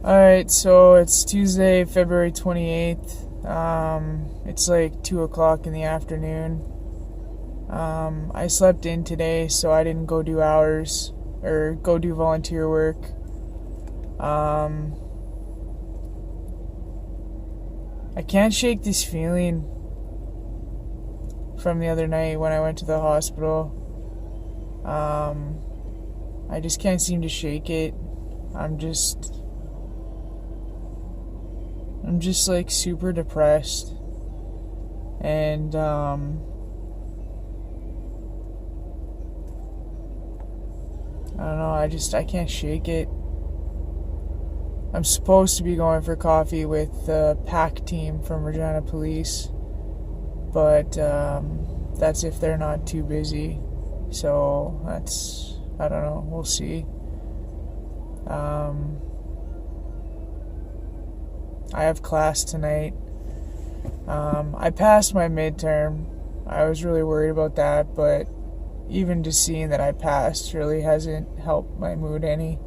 Alright, so it's Tuesday, February 28th. It's like 2 o'clock in the afternoon. I slept in today, so I didn't go do hours or go do volunteer work. I can't shake this feeling from the other night when I went to the hospital. I just can't seem to shake it. I'm just like super depressed, and I don't know, I can't shake it. I'm supposed to be going for coffee with the PAC team from Regina Police, but that's if they're not too busy, so I don't know, we'll see. I have class tonight. I passed my midterm. I was really worried about that, but even just seeing that I passed really hasn't helped my mood any.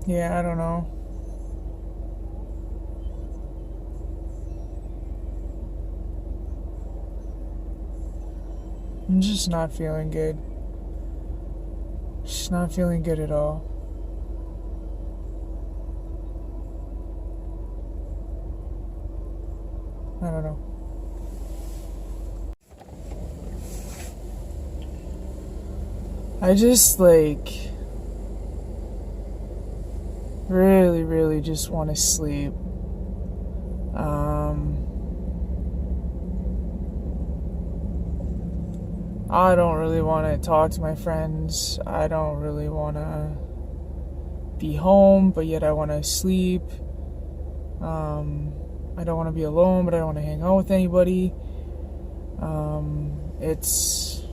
Yeah, I don't know. I'm just not feeling good. Just not feeling good at all. I don't know. I just really just want to sleep. I don't really want to talk to my friends. I don't really want to be home, but yet I want to sleep. I don't want to be alone, but I don't want to hang out with anybody. It's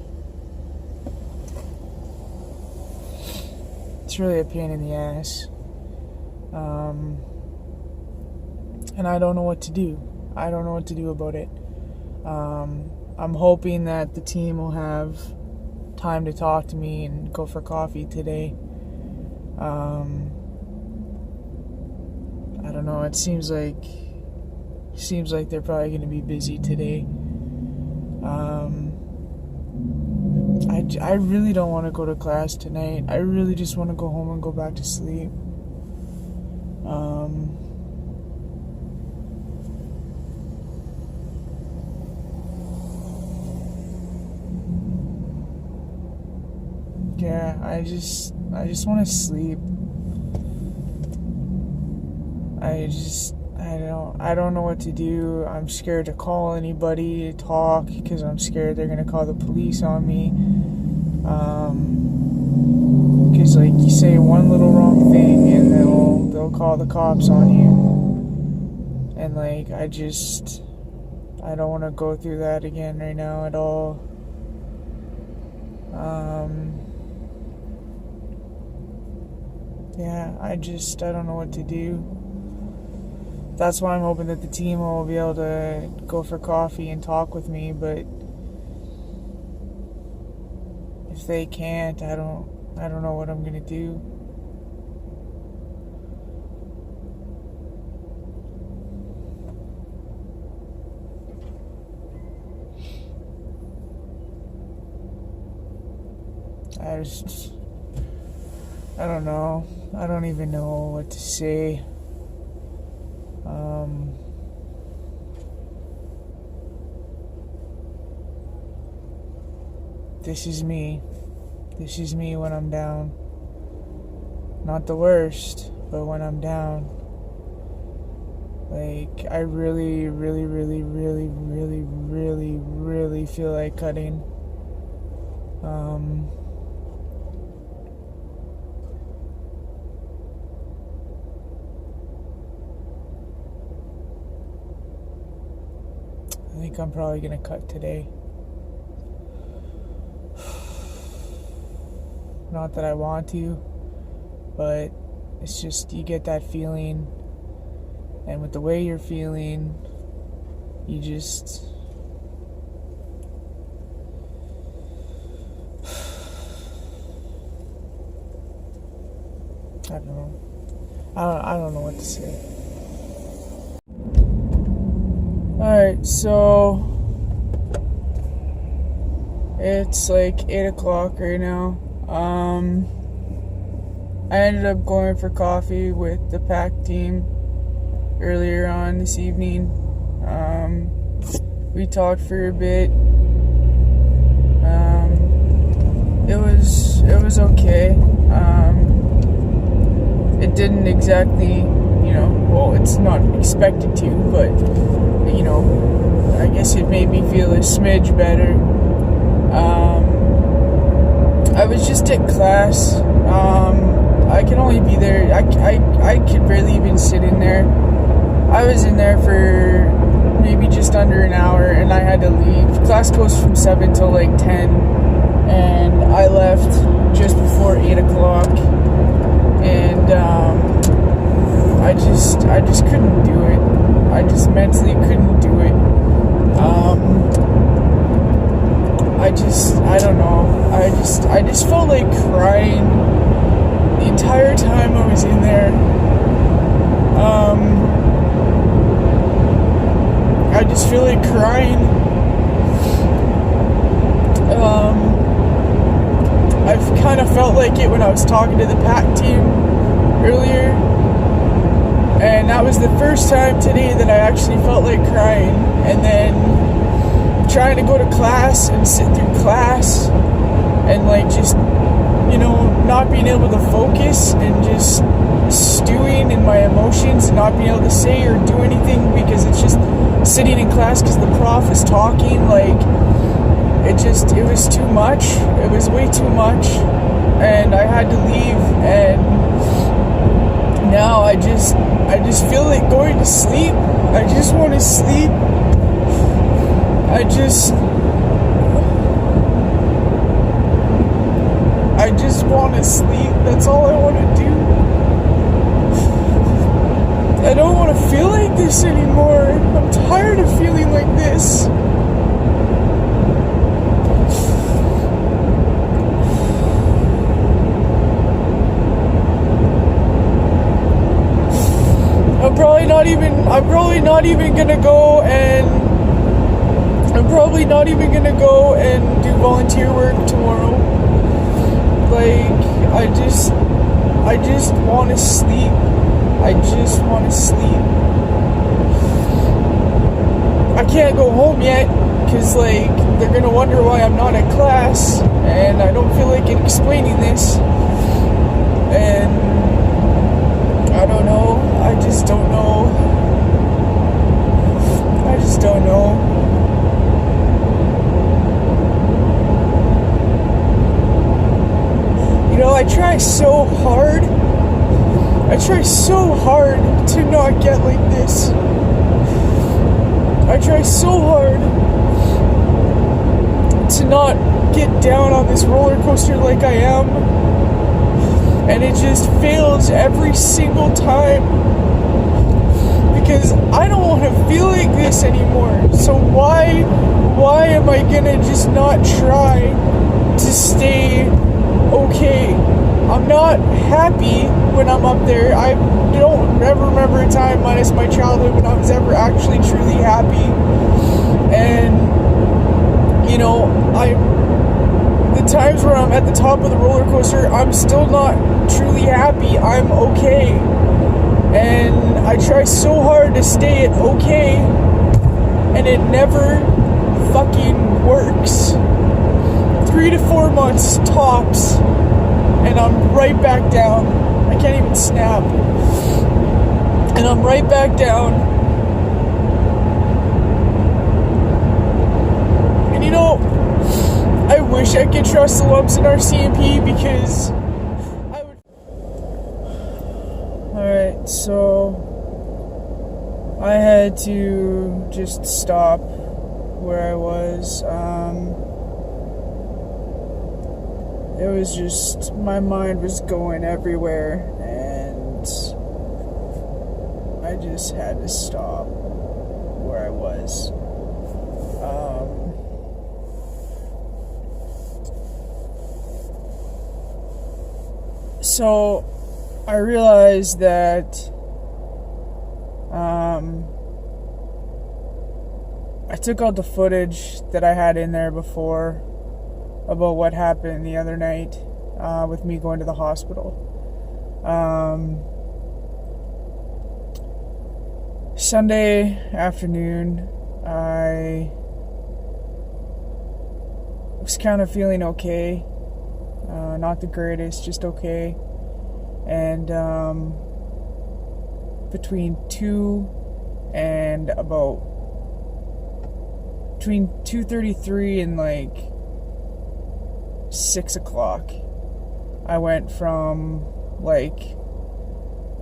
really a pain in the ass. And I don't know what to do. I don't know what to do about it. I'm hoping that the team will have time to talk to me and go for coffee today. I don't know, it seems like they're probably going to be busy today. I really don't want to go to class tonight. I really just want to go home and go back to sleep. Yeah, I just want to sleep. I don't know what to do. I'm scared to call anybody to talk because I'm scared they're gonna call the police on me. Because like you say one little wrong thing and they'll call the cops on you. And like I don't want to go through that again right now at all. Yeah, I don't know what to do. That's why I'm hoping that the team will be able to go for coffee and talk with me, but if they can't, I don't know what I'm gonna do. I don't know. I don't even know what to say. This is me. This is me when I'm down. Not the worst, but when I'm down. Like, I really feel like cutting. I think I'm probably gonna cut today. Not that I want to, but it's just you get that feeling, and with the way you're feeling, you just I don't know what to say. Alright, so it's like 8 o'clock right now. I ended up going for coffee with the pack team earlier on this evening. We talked for a bit. It was okay. It didn't exactly, well, it's not expected to, but, I guess it made me feel a smidge better. I was just at class. I can only be there. I could barely even sit in there. I was in there for maybe just under an hour, and I had to leave. Class goes from 7 till like 10, and I left just before 8 o'clock. And I just couldn't do it. I just mentally couldn't do it. I don't know. I just felt like crying the entire time I was in there. I just feel like crying. I've kind of felt like it when I was talking to the pack team earlier. And that was the first time today that I actually felt like crying. And then trying to go to class and sit through class and like just, not being able to focus and just stewing in my emotions and not being able to say or do anything because it's just sitting in class because the prof is talking. Like, it was too much. It was way too much. And I had to leave, and now I just feel like going to sleep. I just want to sleep. I just want to sleep. That's all I want to do. I don't want to feel like this anymore. I'm tired of feeling like this. I'm probably not even gonna go and do volunteer work tomorrow. Like, I just want to sleep. I just want to sleep. I can't go home yet because, like, they're gonna wonder why I'm not at class, and I don't feel like explaining this. And I don't know. I just don't know. I just don't know. I try so hard. I try so hard to not get like this. I try so hard to not get down on this roller coaster like I am. And it just fails every single time. Because I don't want to feel like this anymore. So why am I gonna just not try to stay okay? I'm not happy when I'm up there. I don't ever remember a time minus my childhood when I was ever actually truly happy. And the times where I'm at the top of the roller coaster, I'm still not truly happy. I'm okay. And I try so hard to stay at okay, and it never fucking works. 3 to 4 months tops, and I'm right back down. I can't even snap. And I'm right back down. And I wish I could trust the lumps in Rcmp because I would. Alright, so I had to just stop where I was. It was just, my mind was going everywhere, and I just had to stop where I was. So I realized that I took out the footage that I had in there before about what happened the other night with me going to the hospital. Sunday afternoon, I was kind of feeling okay. Not the greatest, just okay. And between 2:33 and like 6 o'clock, I went from like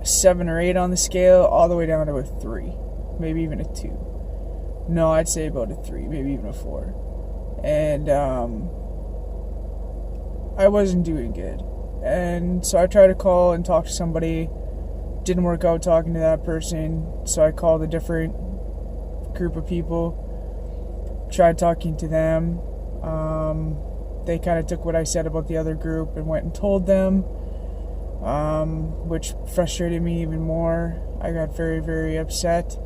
a 7 or 8 on the scale all the way down to a 3, maybe even a 2. No, I'd say about a 3, maybe even a 4. And I wasn't doing good. And so I tried to call and talk to somebody. Didn't work out talking to that person, so I called a different group of people. Tried talking to them. They kind of took what I said about the other group and went and told them, which frustrated me even more. I got very, very upset.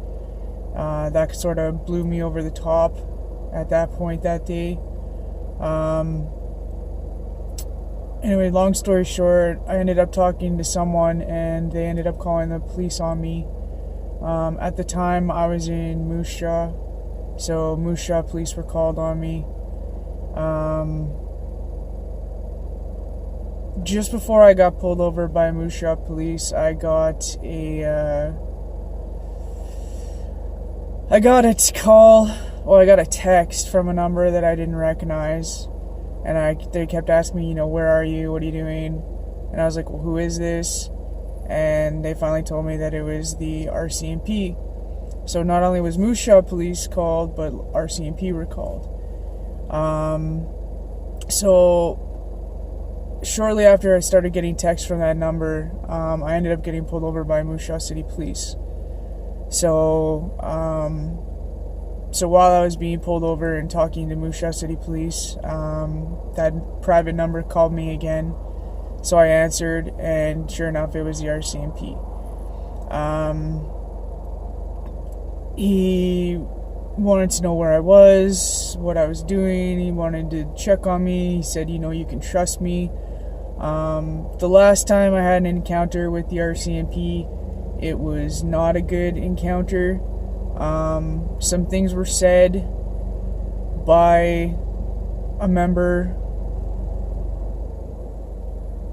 That sort of blew me over the top at that point that day. Anyway, long story short, I ended up talking to someone and they ended up calling the police on me. At the time, I was in Moose Jaw, so Moose Jaw police were called on me. Just before I got pulled over by Moose Jaw police, I got a text from a number that I didn't recognize. And they kept asking me, where are you? What are you doing? And I was like, well, who is this? And they finally told me that it was the Rcmp. So not only was Moose Jaw police called, but Rcmp were called. So shortly after I started getting texts from that number, I ended up getting pulled over by Moose Jaw City Police. So while I was being pulled over and talking to Moose Jaw City Police, that private number called me again. So I answered, and sure enough, it was the Rcmp. He wanted to know where I was, what I was doing. He wanted to check on me. He said, you can trust me. The last time I had an encounter with the Rcmp, it was not a good encounter. Some things were said by a member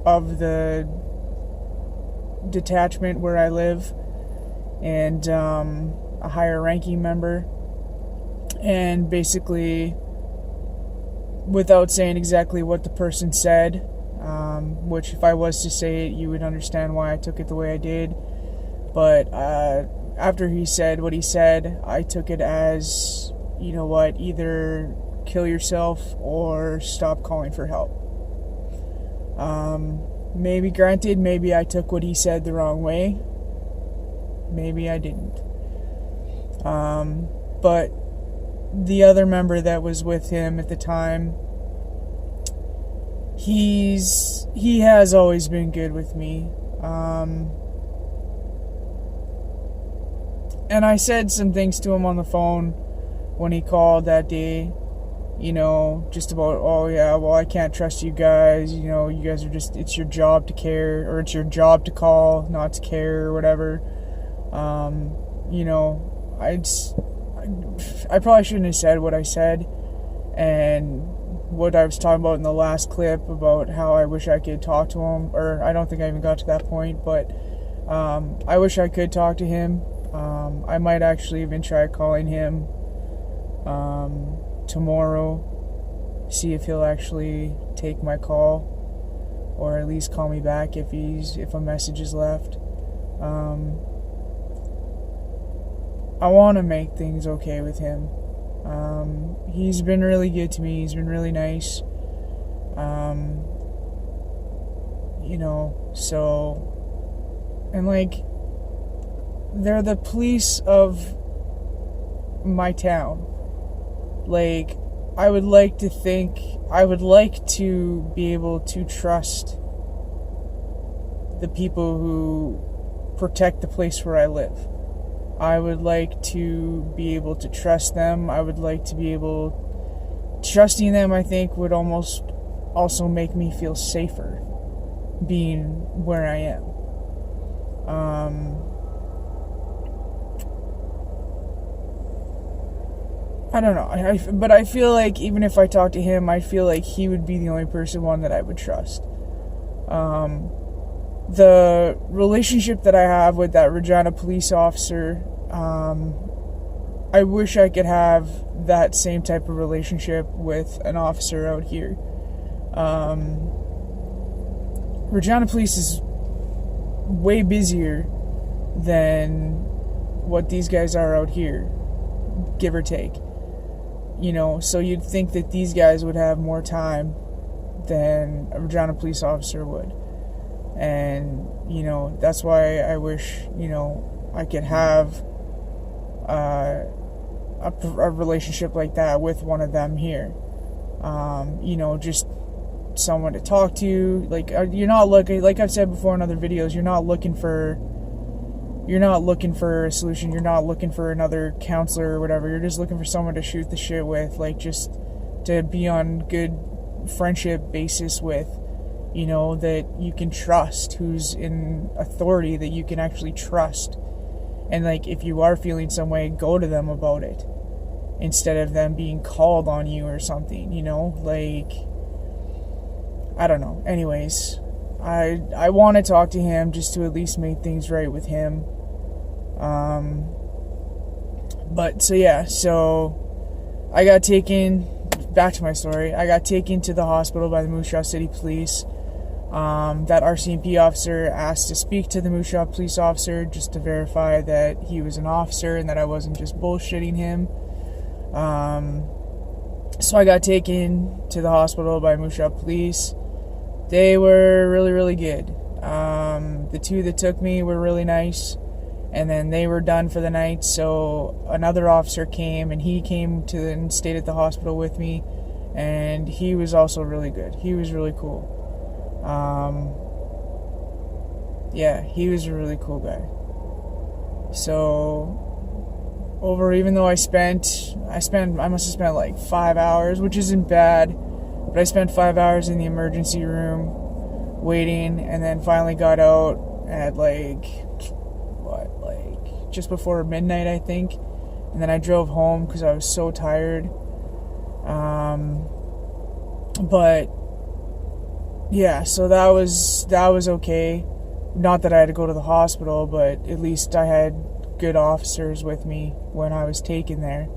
of the detachment where I live, and a higher ranking member, and basically, without saying exactly what the person said, which if I was to say it, you would understand why I took it the way I did, but after he said what he said, I took it as, either kill yourself or stop calling for help. Maybe I took what he said the wrong way. Maybe I didn't. But the other member that was with him at the time, he has always been good with me. And I said some things to him on the phone when he called that day, just about, oh yeah, well, I can't trust you guys, you guys are just, it's your job to care, or it's your job to call, not to care, or whatever. I probably shouldn't have said what I said, and what I was talking about in the last clip about how I wish I could talk to him, or I don't think I even got to that point, but I wish I could talk to him. I might actually even try calling him tomorrow, see if he'll actually take my call, or at least call me back if a message is left. I want to make things okay with him. He's been really good to me. He's been really nice. And they're the police of my town. I would like to be able to trust the people who protect the place where I live. I would like to be able to trust them. I would like to be able... Trusting them, I think, would almost also make me feel safer being where I am. I don't know. But I feel like even if I talk to him, I feel like he would be the only one that I would trust. The relationship that I have with that Regina police officer, I wish I could have that same type of relationship with an officer out here. Regina police is way busier than what these guys are out here, give or take. You know, so you'd think that these guys would have more time than a Regina police officer would. And, you know, that's why I wish, you know, I could have a relationship like that with one of them here. You know, just someone to talk to. Like, you're not looking, like I've said before in other videos, you're not looking for a solution. You're not looking for another counselor or whatever. You're just looking for someone to shoot the shit with, like, just to be on good friendship basis with, you know, that you can trust, who's in authority that you can actually trust. And, like, if you are feeling some way, go to them about it instead of them being called on you or something, you know? Like, I don't know. Anyways, I want to talk to him just to at least make things right with him. But, so yeah, so I got taken, back to my story, I got taken to the hospital by the Moose Jaw City Police. That Rcmp officer asked to speak to the Moose Jaw police officer just to verify that he was an officer and that I wasn't just bullshitting him. So I got taken to the hospital by Moose Jaw police. They were really, really good. The two that took me were really nice, and then they were done for the night, so another officer came, and he came to and stayed at the hospital with me, and he was also really good. He was really cool. Yeah, he was a really cool guy. So, even though I must have spent like 5 hours, which isn't bad, but I spent 5 hours in the emergency room waiting, and then finally got out at just before midnight, I think. And then I drove home because I was so tired. But yeah, so that was okay. Not that I had to go to the hospital, but at least I had good officers with me when I was taken there.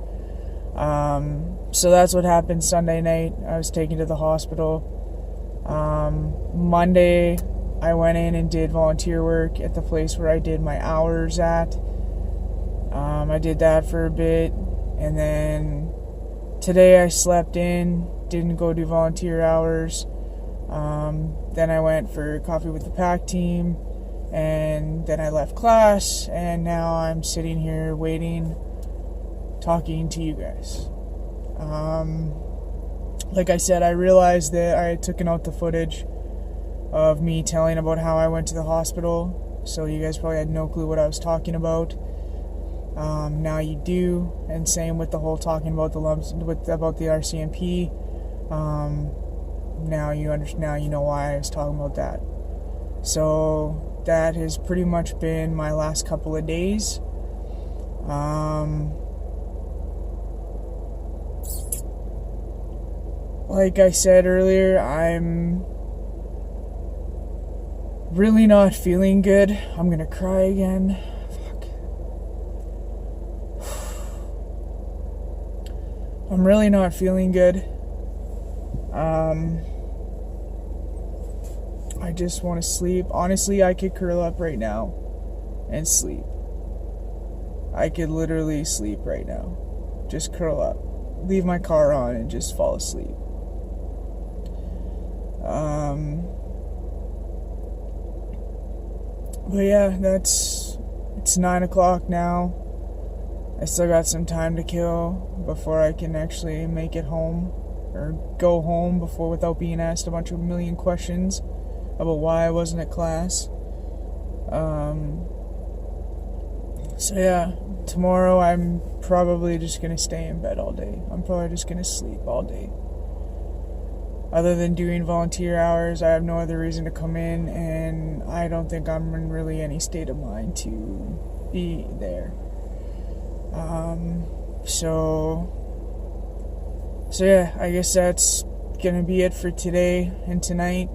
So that's what happened Sunday night. I was taken to the hospital. Monday, I went in and did volunteer work at the place where I did my hours at. I did that for a bit, and then today I slept in, didn't go do volunteer hours. Then I went for coffee with the PAC team, and then I left class, and now I'm sitting here waiting, talking to you guys. Like I said, I realized that I had taken out the footage of me telling about how I went to the hospital, so you guys probably had no clue what I was talking about. Now you do, and same with the whole talking about the lumps, about the Rcmp. Now you understand. Now you know why I was talking about that. So that has pretty much been my last couple of days. Like I said earlier, I'm really not feeling good. I'm gonna cry again. I'm really not feeling good. I just want to sleep. Honestly, I could curl up right now and sleep. I could literally sleep right now. Just curl up. Leave my car on and just fall asleep. But yeah, it's 9 o'clock now. I still got some time to kill before I can actually make it home, or go home without being asked a million questions about why I wasn't at class. So yeah, tomorrow I'm probably just gonna stay in bed all day. I'm probably just gonna sleep all day. Other than doing volunteer hours, I have no other reason to come in, and I don't think I'm in really any state of mind to be there. So yeah, I guess that's gonna be it for today and tonight.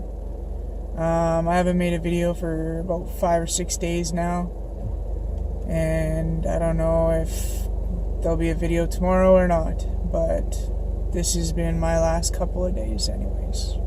I haven't made a video for about 5 or 6 days now, and I don't know if there'll be a video tomorrow or not, but this has been my last couple of days anyways.